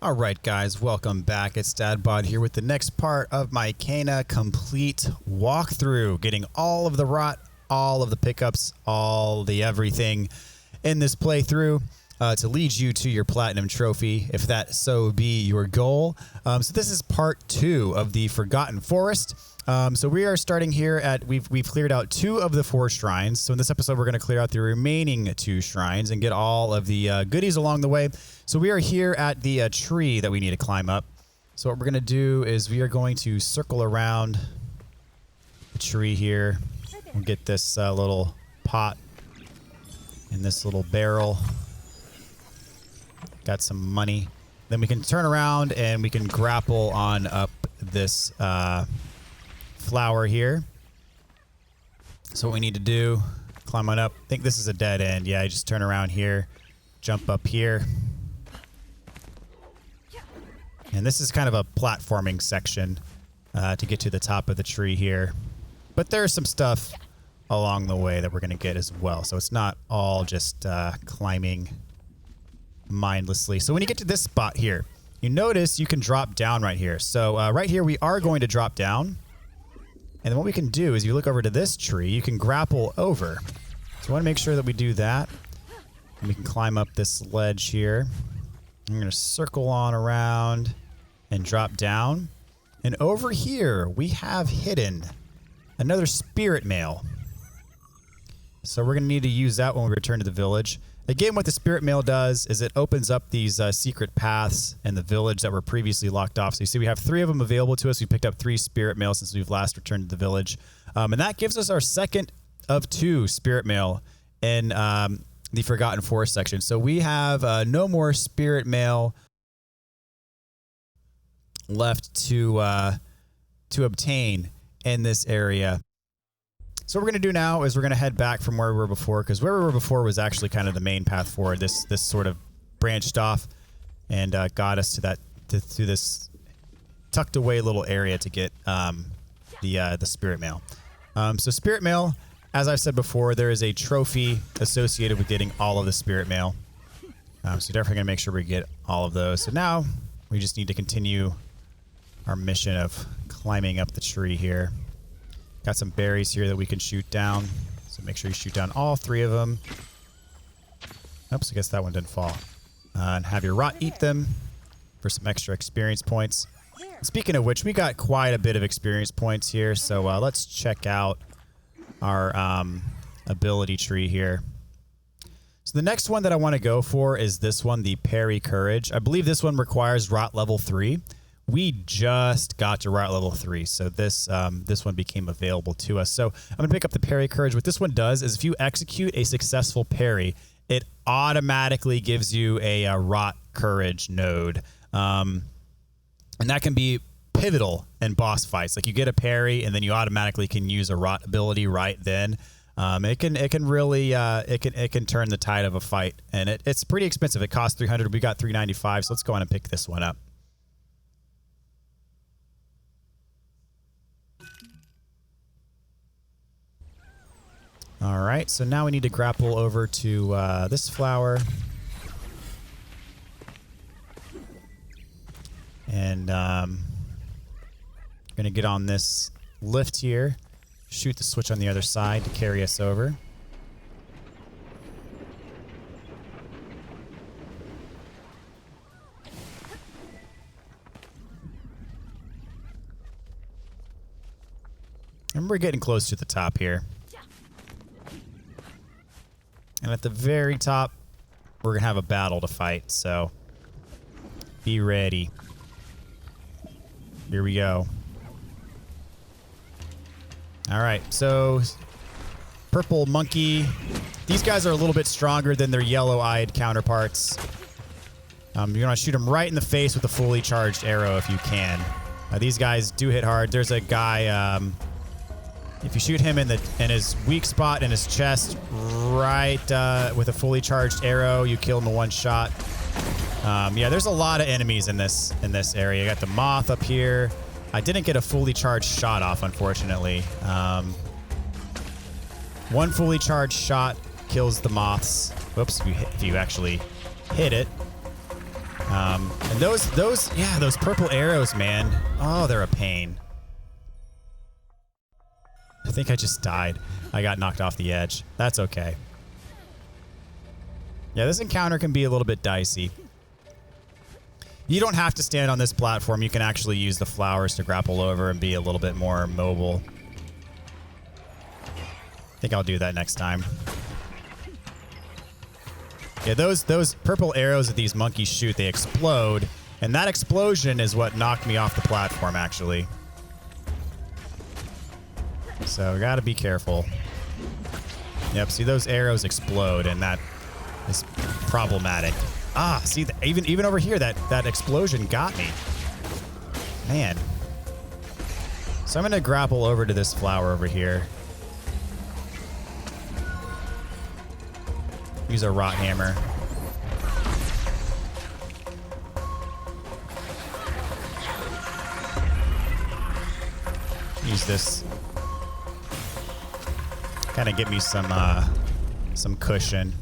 Alright guys, welcome back. It's Dadbod here with the next part of my Cana complete walkthrough. Getting all of the rot, all of the pickups, all the everything in this playthrough to lead you to your platinum trophy, if that so be your goal. So this is part 2 of the Forgotten Forest. So we are starting here at, we've cleared out 2 of the 4 shrines. So in this episode, we're going to clear out the remaining 2 shrines and get all of the goodies along the way. So we are here at the tree that we need to climb up. So what we're going to do is we are going to circle around the tree here. We'll get this little pot in this little barrel. Got some money. Then we can turn around and we can grapple on up this flower here. So what we need to do, climb on up. I think this is a dead end. Yeah, I just turn around here, jump up here. And this is kind of a platforming section to get to the top of the tree here. But there's some stuff along the way that we're going to get as well. So it's not all just climbing mindlessly. So when you get to this spot here, you notice you can drop down right here. So right here, we are going to drop down. And then what we can do is you look over to this tree, you can grapple over. So I want to make sure that we do that. And we can climb up this ledge here. I'm going to circle on around and drop down. And over here, we have hidden another spirit mail. So we're going to need to use that when we return to the village. Again, what the spirit mail does is it opens up these secret paths in the village that were previously locked off. So you see we have 3 of them available to us. We picked up 3 spirit mail since we've last returned to the village. And that gives us our second of 2 spirit mail in the Forgotten Forest section. So we have no more spirit mail left to obtain in this area. So what we're going to do now is we're going to head back from where we were before, because where we were before was actually kind of the main path forward. This sort of branched off and got us to that to this tucked away little area to get the spirit mail. So spirit mail, as I've said before, there is a trophy associated with getting all of the spirit mail. So definitely going to make sure we get all of those. So now we just need to continue our mission of climbing up the tree here. Got some berries here that we can shoot down. So make sure you shoot down all 3 of them. Oops, I guess that one didn't fall. And have your rot eat them for some extra experience points. Speaking of which, we got quite a bit of experience points here. So let's check out our ability tree here. So the next one that I want to go for is this one, the Parry Courage. I believe this one requires rot level 3. We just got to rot level 3, so this one became available to us. So I'm going to pick up the Parry Courage. What this one does is if you execute a successful parry, it automatically gives you a rot courage node. And that can be pivotal in boss fights. Like you get a parry, and then you automatically can use a rot ability right then. It can really it can turn the tide of a fight, and it's pretty expensive. It costs 300. We got 395, so let's go on and pick this one up. All right, so now we need to grapple over to this flower. And going to get on this lift here, shoot the switch on the other side to carry us over. And we're getting close to the top here. And at the very top, we're going to have a battle to fight, so be ready. Here we go. All right, so purple monkey. These guys are a little bit stronger than their yellow-eyed counterparts. You're going to shoot them right in the face with a fully charged arrow if you can. These guys do hit hard. There's a guy... if you shoot him in his weak spot in his chest, right with a fully charged arrow, you kill him in 1 shot. Yeah, there's a lot of enemies in this area. You got the moth up here. I didn't get a fully charged shot off, unfortunately. 1 fully charged shot kills the moths. Whoops, if you actually hit it. And those purple arrows, man. Oh, they're a pain. I think I just died. I got knocked off the edge. That's okay. Yeah, this encounter can be a little bit dicey. You don't have to stand on this platform. You can actually use the flowers to grapple over and be a little bit more mobile. I think I'll do that next time. Yeah, those purple arrows that these monkeys shoot, they explode. And that explosion is what knocked me off the platform, actually. So we gotta be careful. Yep, see those arrows explode, and that is problematic. Ah, see, even over here, that explosion got me. Man. So I'm gonna grapple over to this flower over here. Use a rot hammer. Use this. Kind of give me some cushion.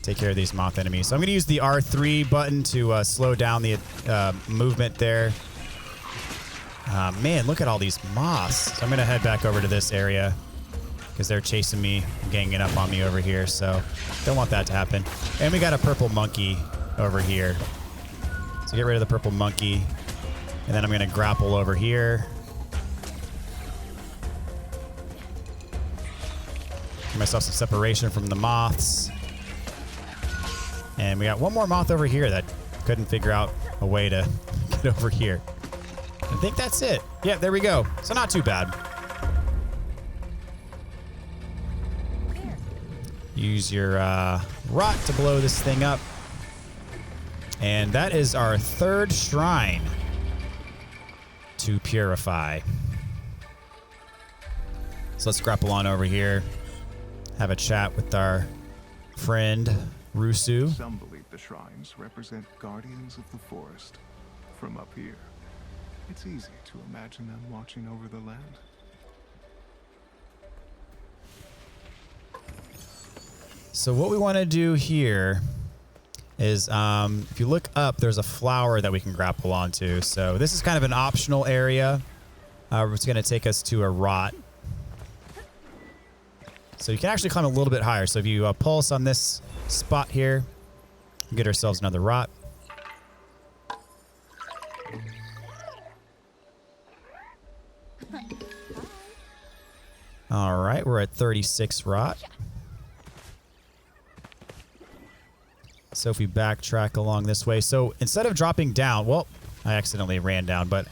Take care of these moth enemies. So I'm going to use the R3 button to slow down the movement there. Man, look at all these moths. So I'm going to head back over to this area because they're chasing me, ganging up on me over here. So don't want that to happen. And we got a purple monkey over here. So get rid of the purple monkey. And then I'm going to grapple over here. Give myself some separation from the moths. And we got one more moth over here that couldn't figure out a way to get over here. I think that's it. Yeah, there we go. So not too bad. Use your rot to blow this thing up. And that is our third shrine to Purify. So let's grapple on over here. Have a chat with our friend, Rusu. Some believe the shrines represent guardians of the forest. From up here, it's easy to imagine them watching over the land. So what we want to do here is, if you look up, there's a flower that we can grapple onto. So this is kind of an optional area. It's going to take us to a rot. So you can actually climb a little bit higher. So if you pulse on this spot here, get ourselves another rot. All right, we're at 36 rot. So if we backtrack along this way, so instead of dropping down, well, I accidentally ran down, but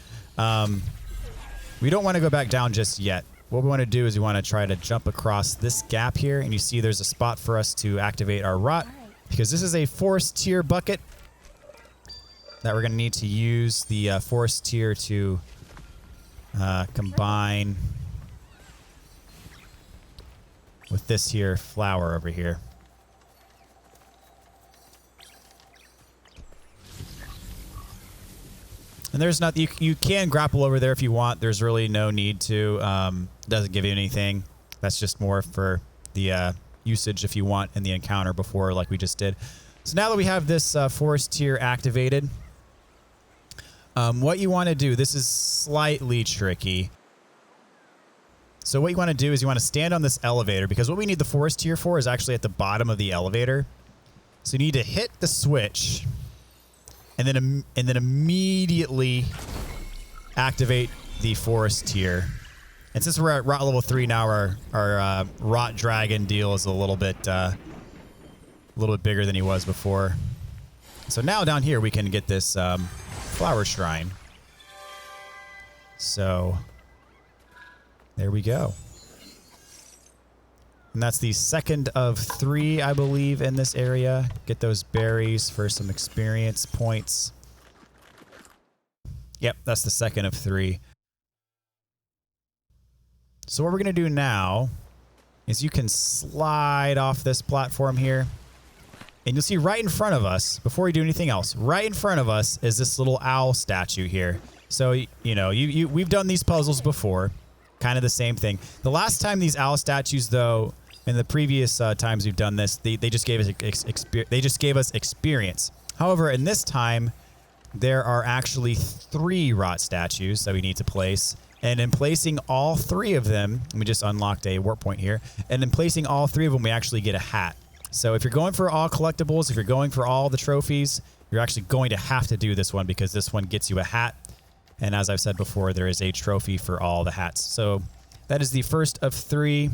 we don't want to go back down just yet. What we want to do is we want to try to jump across this gap here, and you see there's a spot for us to activate our rot, because this is a forest tier bucket that we're going to need to use the forest tier to combine with this here flower over here. And there's not, you can grapple over there if you want. There's really no need to. Doesn't give you anything. That's just more for the usage if you want in the encounter before, like we just did. So now that we have this forest tier activated, what you want to do, this is slightly tricky. So what you want to do is you want to stand on this elevator, because what we need the forest tier for is actually at the bottom of the elevator. So you need to hit the switch and then immediately activate the forest tier. And since we're at rot level 3 now, our rot dragon deal is a little bit bigger than he was before. So now down here we can get this flower shrine. So there we go. And that's the second of 3, I believe, in this area. Get those berries for some experience points. Yep, that's the second of 3. So what we're going to do now is you can slide off this platform here. And you'll see right in front of us, before we do anything else, right in front of us is this little owl statue here. So, you know, we've done these puzzles before. Kind of the same thing. The last time these owl statues, though, in the previous times we've done this, they just gave us experience. However, in this time, there are actually 3 rot statues that we need to place. And in placing all 3 of them, we just unlocked a warp point here. And in placing all 3 of them, we actually get a hat. So if you're going for all collectibles, if you're going for all the trophies, you're actually going to have to do this one because this one gets you a hat. And as I've said before, there is a trophy for all the hats. So that is the first of 3.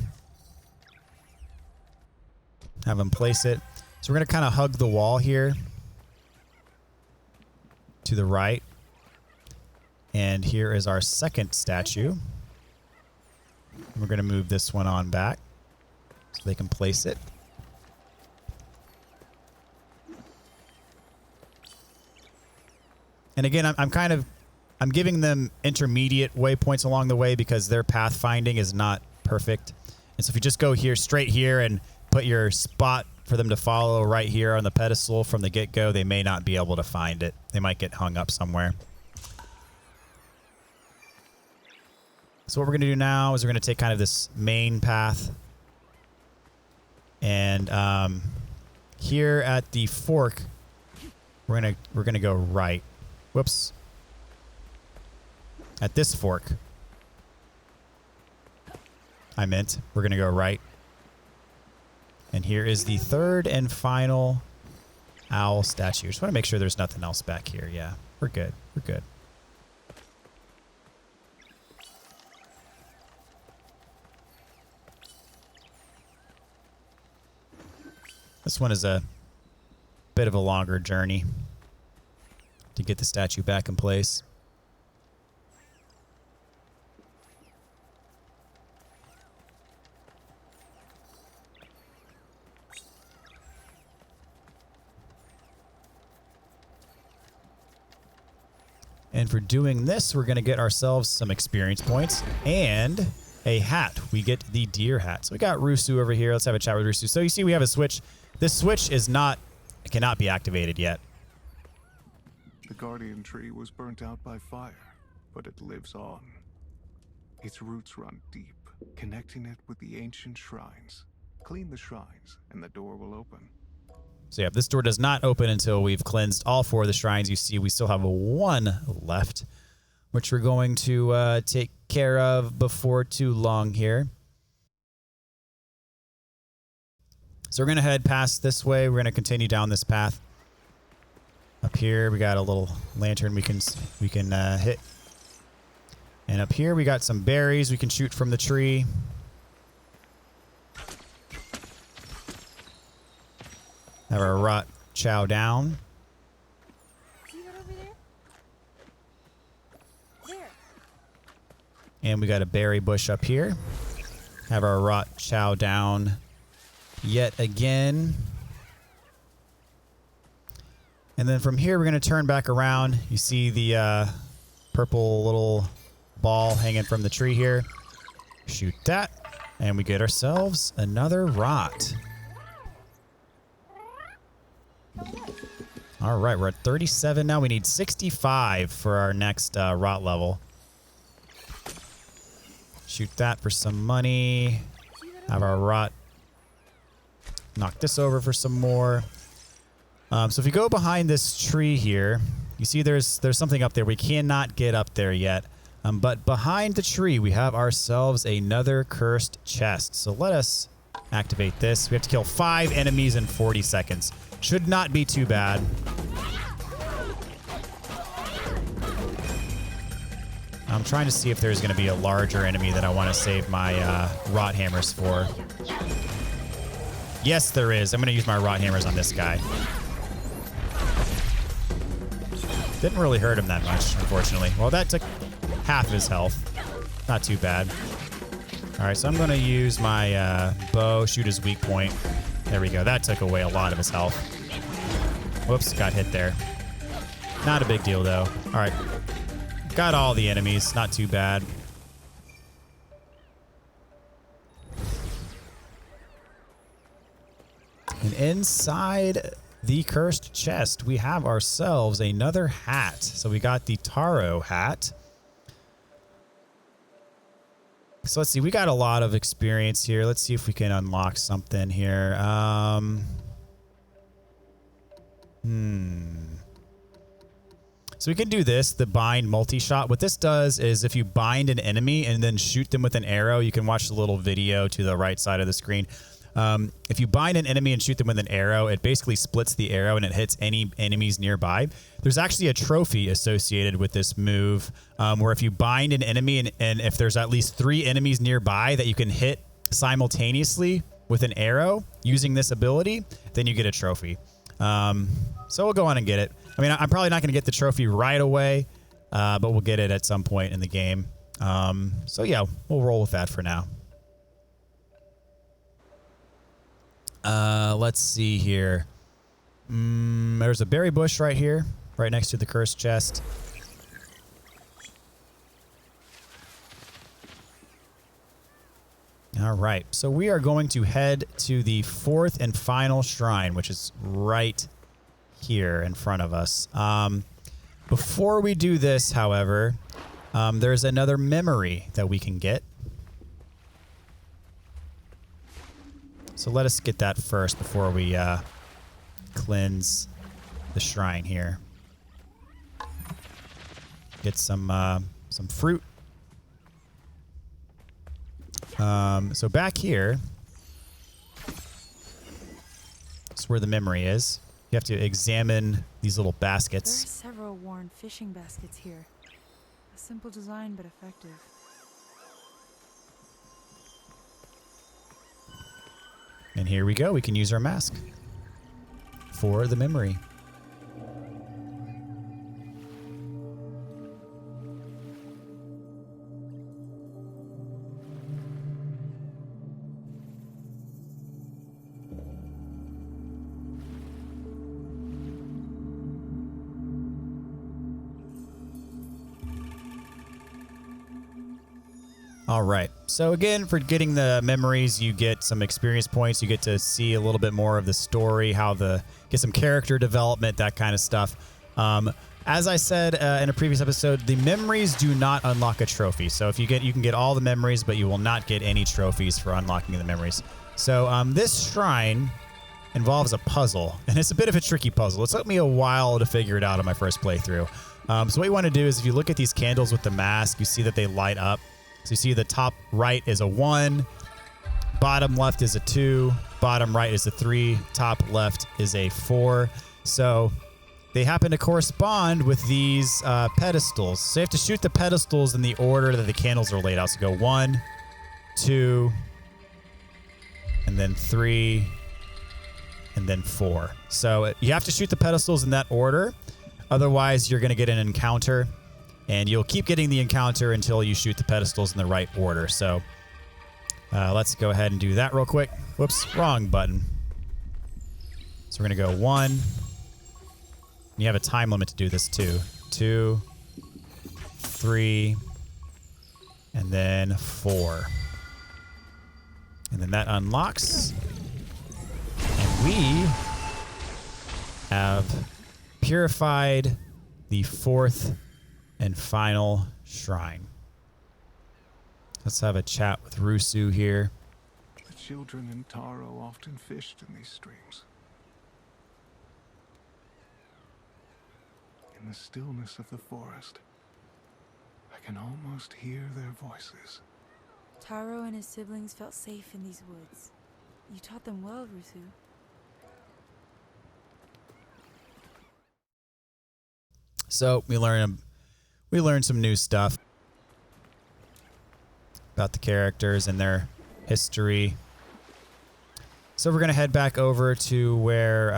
Have them place it. So we're going to kind of hug the wall here to the right. And here is our second statue. We're going to move this one on back so they can place it. And again, I'm giving them intermediate waypoints along the way because their pathfinding is not perfect. And so if you just go here, straight here, and put your spot for them to follow right here on the pedestal from the get-go, they may not be able to find it. They might get hung up somewhere. So what we're going to do now is we're going to take kind of this main path. And here at the fork, we're gonna go right. Whoops. At this fork, we're going to go right. And here is the third and final owl statue. Just want to make sure there's nothing else back here. Yeah, we're good. We're good. This one is a bit of a longer journey to get the statue back in place. And for doing this, we're going to get ourselves some experience points and a hat. We get the deer hat. So we got Rusu over here. Let's have a chat with Rusu. So you see we have a switch. This switch cannot be activated yet. The guardian tree was burnt out by fire, but it lives on. Its roots run deep, connecting it with the ancient shrines. Clean the shrines, and the door will open. So yeah, this door does not open until we've cleansed all 4 of the shrines. You see we still have 1 left, which we're going to take care of before too long here. So we're going to head past this way. We're going to continue down this path. Up here, we got a little lantern we can hit. And up here, we got some berries we can shoot from the tree. Have our rot chow down. See that over there? There. And we got a berry bush up here. Have our rot chow down yet again. And then from here, we're going to turn back around. You see the purple little ball hanging from the tree here. Shoot that. And we get ourselves another rot. All right, we're at 37 now. We need 65 for our next rot level. Shoot that for some money. Have our rot. Knock this over for some more. So if you go behind this tree here, you see there's something up there. We cannot get up there yet. But behind the tree, we have ourselves another cursed chest. So let us activate this. We have to kill 5 enemies in 40 seconds. Should not be too bad. I'm trying to see if there's going to be a larger enemy that I want to save my rot hammers for. Yes, there is. I'm going to use my rot hammers on this guy. Didn't really hurt him that much, unfortunately. Well, that took half his health. Not too bad. All right, so I'm going to use my bow, shoot his weak point. There we go. That took away a lot of his health. Whoops, got hit there. Not a big deal, though. All right. Got all the enemies. Not too bad. And inside the cursed chest, we have ourselves another hat. So we got the Taro hat. So let's see. We got a lot of experience here. Let's see if we can unlock something here. So we can do this, the bind multi-shot. What this does is if you bind an enemy and then shoot them with an arrow, you can watch the little video to the right side of the screen. If you bind an enemy and shoot them with an arrow, it basically splits the arrow and it hits any enemies nearby. There's actually a trophy associated with this move where if you bind an enemy and if there's at least 3 enemies nearby that you can hit simultaneously with an arrow using this ability, then you get a trophy. So we'll go on and get it. I mean, I'm probably not going to get the trophy right away, but we'll get it at some point in the game. So yeah, we'll roll with that for now. Let's see here. There's a berry bush right here, right next to the cursed chest. All right, so we are going to head to the 4th and final shrine, which is right here in front of us. Before we do this, however, there's another memory that we can get. So let us get that first before we cleanse the shrine here. Get some fruit. So back here is where the memory is. You have to examine these little baskets. There are several worn fishing baskets here. A simple design, but effective. And here we go. We can use our mask for the memory. All right. So again, for getting the memories, you get some experience points. You get to see a little bit more of the story, get some character development, that kind of stuff. As I said in a previous episode, the memories do not unlock a trophy. So if you can get all the memories, but you will not get any trophies for unlocking the memories. So this shrine involves a puzzle, and it's a bit of a tricky puzzle. It took me a while to figure it out on my first playthrough. So what you want to do is if you look at these candles with the mask, you see that they light up. So you see the top right is a 1, bottom left is a 2, bottom right is a 3, top left is a 4. So they happen to correspond with these pedestals. So you have to shoot the pedestals in the order that the candles are laid out. So go 1, 2, and then 3, and then 4. So you have to shoot the pedestals in that order. Otherwise, you're going to get an encounter. And you'll keep getting the encounter until you shoot the pedestals in the right order. So let's go ahead and do that real quick. Whoops, wrong button. So we're going to go 1. And you have a time limit to do this too. 2, 3, and then 4. And then that unlocks. And we have purified the 4th and final shrine. Let's have a chat with Rusu here. The children in Taro often fished in these streams. In the stillness of the forest, I can almost hear their voices. Taro and his siblings felt safe in these woods. You taught them well, Rusu. So we learned some new stuff about the characters and their history. So we're going to head back over to where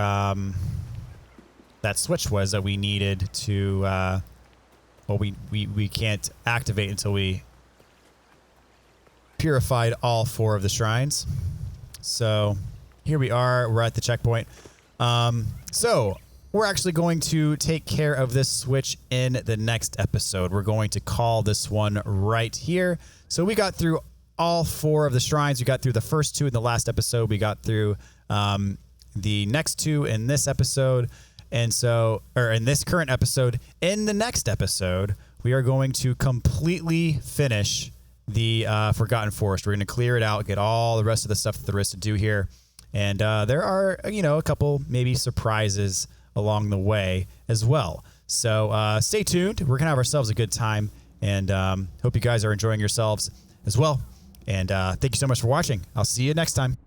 that switch was that we needed to... well, we can't activate until we purified all 4 of the shrines. So here we are. We're at the checkpoint. So we're actually going to take care of this switch in the next episode. We're going to call this one right here. So we got through all 4 of the shrines. We got through the first 2 in the last episode. We got through the next 2 in this episode. And so, or in this current episode. In the next episode, we are going to completely finish the Forgotten Forest. We're going to clear it out, get all the rest of the stuff that there is to do here. And there are, a couple maybe surprises along the way as well. So stay tuned. We're going to have ourselves a good time, and hope you guys are enjoying yourselves as well. And thank you so much for watching. I'll see you next time.